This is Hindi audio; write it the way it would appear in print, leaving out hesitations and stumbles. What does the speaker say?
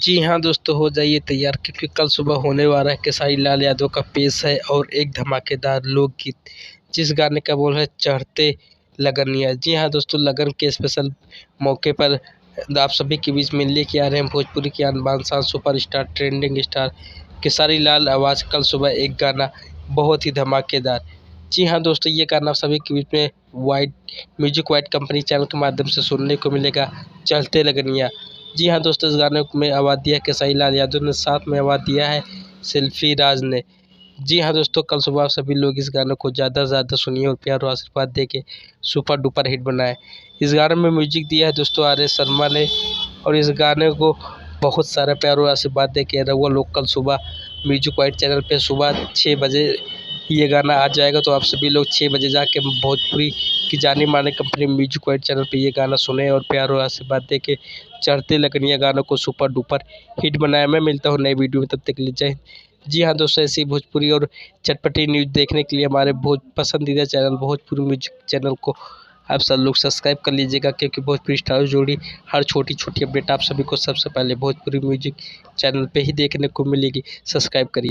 जी हाँ दोस्तों, हो जाइए तैयार क्योंकि कल सुबह होने वाला है खेसारी लाल यादव का पेश है और एक धमाकेदार लोकगीत, जिस गाने का बोल है चढ़ते लगनिया। जी हाँ दोस्तों, लगन के स्पेशल मौके पर आप सभी के बीच में लेके आ रहे हैं भोजपुरी की आन बान शान superstar trending star Khesari Lal आवाज़ कल सुबह एक गाना बहुत ही धमाकेदार। जी हाँ दोस्तों, ये गाना आप सभी के बीच में wide music wide company channel के माध्यम से सुनने को मिलेगा, चढ़ते लगनिया। जी हाँ दोस्तों, इस गाने में आवाज़ दिया है खेसारी लाल यादव ने, साथ में आवाज़ दिया है सेल्फी राज ने। जी हाँ दोस्तों, कल सुबह सभी लोग इस गाने को ज़्यादा से ज़्यादा सुनिए और प्यार और आशीर्वाद दे के सुपर डुपर हिट बनाए। इस गाने में म्यूजिक दिया है दोस्तों आर एस शर्मा ने और इस गाने को बहुत सारा प्यार और आशीर्वाद दे के रहुआ लोग कल सुबह म्यूजिक वाइड चैनल पे सुबह 6 बजे ये गाना आ जाएगा, तो आप सभी लोग 6 बजे जाके भोजपुरी की जानी मानी कंपनी म्यूजिक वाइड चैनल पे ये गाना सुने और प्यार और आशीर्वाद दे के चढ़ते लगनिया गानों को सुपर डुपर हिट बनाया। मैं मिलता हूँ नई वीडियो में, तब तक के लिए जय हिंद। जी हाँ दोस्तों, ऐसी भोजपुरी और चटपटी न्यूज़ देखने के लिए हमारे पसंदीदा चैनल भोजपुरी म्यूजिक चैनल को आप सब लोग सब्सक्राइब कर लीजिएगा, क्योंकि भोजपुरी स्टार से जुड़ी हर छोटी छोटी अपडेट आप सभी को सबसे पहले भोजपुरी म्यूजिक चैनल पे ही देखने को मिलेगी। सब्सक्राइब करिए।